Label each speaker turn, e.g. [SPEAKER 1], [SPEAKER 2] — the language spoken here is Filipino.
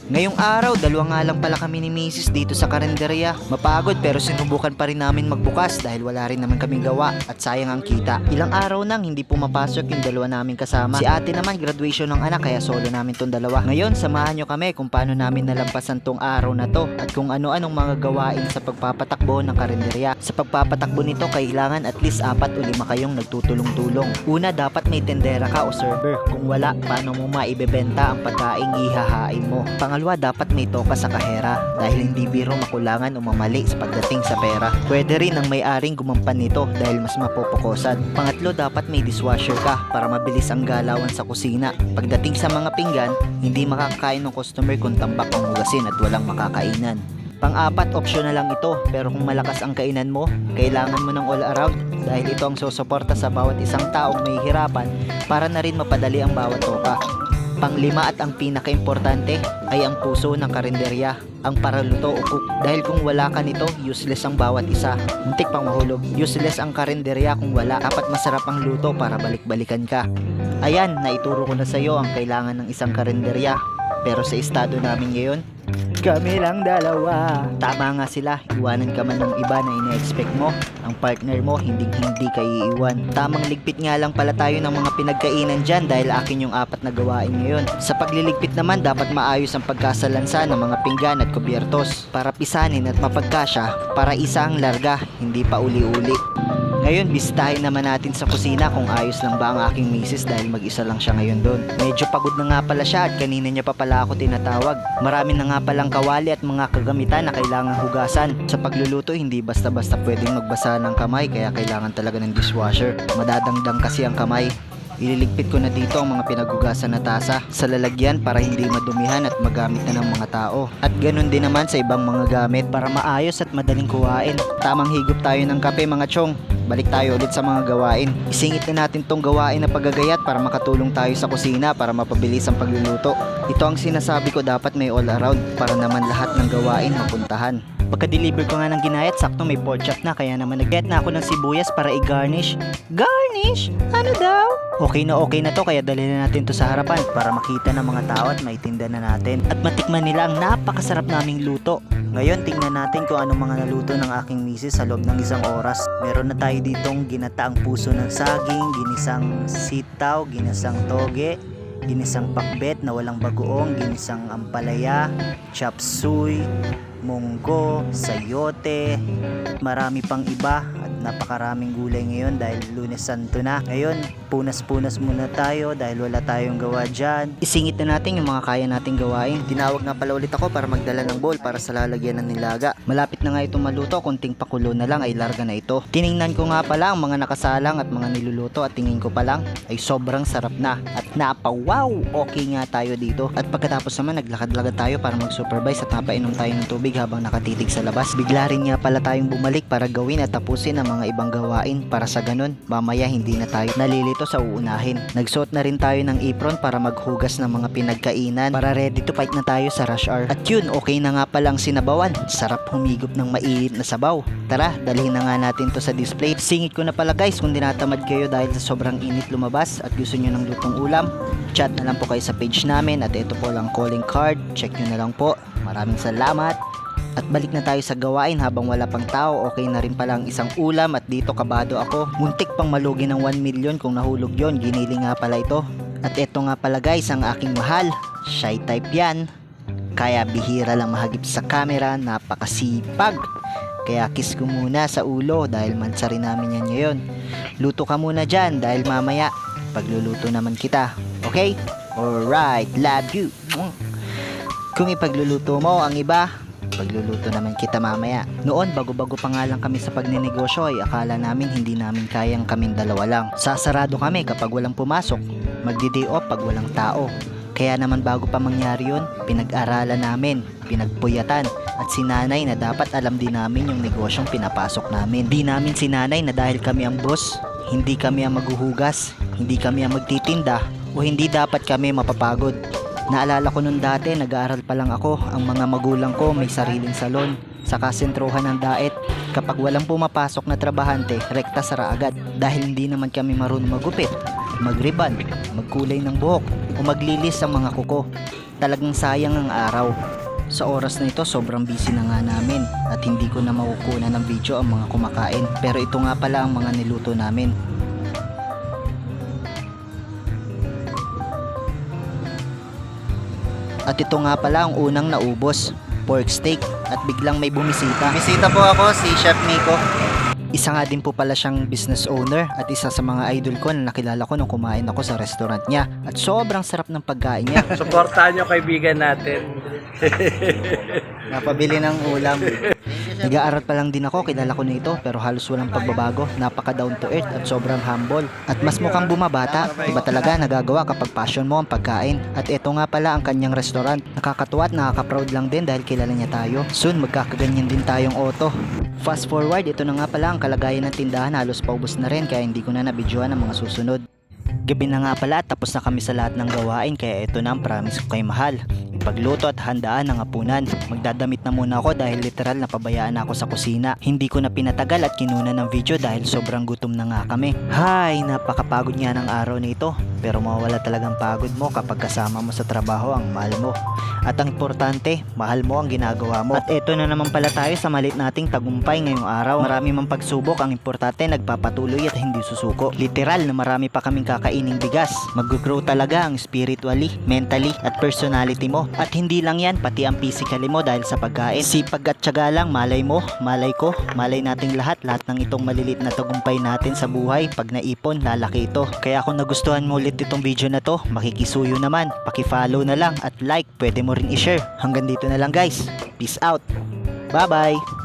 [SPEAKER 1] Ngayong araw, dalawa nga lang pala kami ni Mrs. dito sa karinderya. Mapagod pero sinubukan pa rin namin magbukas dahil wala rin naman kaming gawa at sayang ang kita. Ilang araw nang hindi pumapasok yung dalawa namin kasama. Si ate naman graduation ng anak kaya solo namin tong dalawa. Ngayon, samahan nyo kami kung paano namin nalampasan tong araw na to at kung ano-anong mga gawain sa pagpapatakbo ng karinderya. Sa pagpapatakbo nito, kailangan at least 4 o 5 kayong nagtutulong-tulong. Una, dapat may tendera ka o server. Kung wala, paano mo maibebenta ang pagkaing ihahain mo? Pangalawa, dapat may toka sa kahera dahil hindi biro makulangan o mamali sa pagdating sa pera. Pwede rin ang may-aring gumampan nito dahil mas mapopokosan. Pangatlo, dapat may dishwasher ka para mabilis ang galawan sa kusina. Pagdating sa mga pinggan, hindi makakain ng customer kung tambak ang hugasin at walang makakainan. Pang-apat, option na lang ito pero kung malakas ang kainan mo, kailangan mo ng all around dahil ito ang susuporta sa bawat isang taong may hirapan para na rin mapadali ang bawat toka. Panglima at ang pinaka-importante ay ang puso ng karinderya, ang paraluto o cook. Dahil kung wala ka nito, useless ang bawat isa. Muntik pang mahulog. Useless ang karinderya kung wala. Dapat masarap ang luto para balik-balikan ka. Ayan, naituro ko na sa iyo ang kailangan ng isang karinderya. Pero sa estado namin ngayon, kami lang dalawa. Tama nga sila, iwanan ka man ng iba na ina-expect mo. Ang partner mo, hindi ka iiwan. Tamang ligpit nga lang pala tayo ng mga pinagkainan dyan dahil akin yung 4 na gawain ngayon. Sa pagliligpit naman, dapat maayos ang pagkasalansa ng mga pinggan at kubyertos para pisanin at mapagkasya para isa ang larga, hindi pa uli-uli. Ngayon, bisitahin naman natin sa kusina kung ayos lang ba ang aking misis dahil mag-isa lang siya ngayon doon. Medyo pagod na nga pala siya at kanina niya pa pala ako tinatawag. Marami na nga palang kawali at mga kagamitan na kailangang hugasan. Sa pagluluto, hindi basta-basta pwedeng magbasa ng kamay kaya kailangan talaga ng dishwasher. Madadangdang kasi ang kamay. Ililigpit ko na dito ang mga pinaghugasan na tasa sa lalagyan para hindi madumihan at magamit na ng mga tao. At ganun din naman sa ibang mga gamit para maayos at madaling kuhain. Tamang higop tayo ng kape mga chong. Balik tayo ulit sa mga gawain. Isingit na natin tong gawain na paggagayat para makatulong tayo sa kusina para mapabilis ang pagluluto. Ito ang sinasabi ko, dapat may all around para naman lahat ng gawain mapuntahan. Pagka-deliver ko nga ng ginayat, sakto may pork chop na kaya naman nag-get na ako ng sibuyas para i-garnish. Garnish? Ano daw? Okay na to kaya dali na natin to sa harapan para makita ng mga tao at maitinda na natin. At matikman nila ang napakasarap naming luto. Ngayon, tingnan natin kung anong mga naluto ng aking misis sa loob ng 1 oras. Meron na tayo ditong ginataang puso ng saging, ginisang sitaw, ginisang toge, ginisang pakbet na walang bagoong, ginisang ampalaya, chop suey, munggo, sayote, marami pang iba at napakaraming gulay ngayon dahil Lunes Santo na. Ngayon, punas-punas muna tayo dahil wala tayong gawa dyan. Isingit na natin yung mga kaya nating gawain. Tinawag nga pala ulit ako para magdala ng bowl para sa lalagyan ng nilaga. Malapit na nga itong maluto, kunting pakulo na lang ay larga na ito. Tiningnan ko nga pala ang mga nakasalang at mga niluluto at tingin ko pa lang ay sobrang sarap na at wow, okay nga tayo dito. At pagkatapos naman naglakad-lakad tayo para mag-supervise at napainom tayo ng tubig habang nakatitig sa labas. Bigla rin nga pala tayong bumalik para gawin at tapusin ang mga ibang gawain para sa ganun mamaya hindi na tayo nalilito sa uunahin. Nagsuot na rin tayo ng apron para maghugas ng mga pinagkainan para ready to fight na tayo sa rush hour. At yun, okay na nga palang sinabawan. Sarap humigop ng mainit na sabaw. Tara, dalhin na nga natin to sa display. Singit ko na pala guys, kung dinatamad kayo dahil sa sobrang init lumabas at gusto nyo ng lutong ulam, chat na lang po kayo sa page namin at ito po lang calling card. Check nyo na lang po. Maraming salamat. At balik na tayo sa gawain habang wala pang tao. Okay na rin pala ang isang ulam at dito kabado ako. Muntik pang malugi ng 1 million kung nahulog yon. Ginili nga pala ito. At ito nga pala guys ang aking mahal. Shy type yan. Kaya bihira lang mahagip sa camera. Napakasipag. Kaya kiss ko muna sa ulo dahil mansa rin namin yan ngayon. Luto ka muna dyan dahil mamaya pagluluto naman kita. Okay? Alright, love you. Kung ipagluluto mo ang iba, pagluluto naman kita mamaya. Noon, bago-bago pa nga lang kami sa pagninegosyo ay akala namin hindi namin kayang kaming dalawa lang. Sasarado kami kapag walang pumasok, magdi-day off pag walang tao. Kaya naman bago pa mangyari yun, pinag-aralan namin, pinagpuyatan at si nanay na dapat alam din namin yung negosyong pinapasok namin. Di namin si nanay na dahil kami ang boss, hindi kami ang maghuhugas, hindi kami ang magtitinda o hindi dapat kami mapapagod. Naalala ko nung dati, nag-aaral pa lang ako, ang mga magulang ko may sariling salon, saka sentruhan ng daet. Kapag walang pumapasok na trabahante, rekta sara agad dahil hindi naman kami marunong magupit. magriban, magkulay ng buhok, o maglilis ang mga kuko. Talagang sayang ang araw. Sa oras na ito, sobrang busy na nga namin at hindi ko na makukunan ng video ang mga kumakain. Pero ito nga pala ang mga niluto namin. At ito nga pala ang unang naubos, pork steak, at biglang may bumisita. Bisita po ako, si Chef Nico. Isa nga din po pala siyang business owner at isa sa mga idol ko na nakilala ko nung kumain ako sa restaurant niya. At sobrang sarap ng pagkain niya.
[SPEAKER 2] Suportahan nyo kaibigan natin.
[SPEAKER 1] Napabili ng ulam. Nag-aaral pa lang din ako, kilala ko nito pero halos walang pagbabago. Napaka down to earth at sobrang humble. At mas mukhang bumabata. Iba talaga nagagawa kapag passion mo ang pagkain. At ito nga pala ang kanyang restaurant. Nakakatuwa at nakaka-proud lang din dahil kilala niya tayo. Soon magkakaganyan din tayong auto. Fast forward, ito na nga pala ang kalagayan ng tindahan, halos paubos na rin kaya hindi ko na nabidyoan ang mga susunod. Gabi na nga pala at tapos na kami sa lahat ng gawain kaya ito na ang promise ko kay Mahal. Pagluto at handaan ng hapunan. Magdadamit na muna ako dahil literal napabayaan na ako sa kusina. Hindi ko na pinatagal at kinuna ng video dahil sobrang gutom na nga kami. Hay, napakapagod nga ng araw na ito. Pero mawala talagang pagod mo kapag kasama mo sa trabaho ang mahal mo. At ang importante, mahal mo ang ginagawa mo. At eto na naman pala tayo sa malit nating tagumpay ngayong araw. Marami mang pagsubok, ang importante nagpapatuloy at hindi susuko. Literal na marami pa kaming kakaining bigas. Mag-grow talaga ang spiritually, mentally at personality mo. At hindi lang yan, pati ang physically mo dahil sa pagkain. Sipag at tiyaga lang, malay mo, malay ko, malay nating lahat ng itong malilit na tagumpay natin sa buhay. Pag naipon, lalaki ito. Kaya kung nagustuhan mo ulit itong video na to, makikisuyo naman, paki-follow na lang at like, pwede mo rin i-share. Hanggang dito na lang guys. Peace out. Bye bye.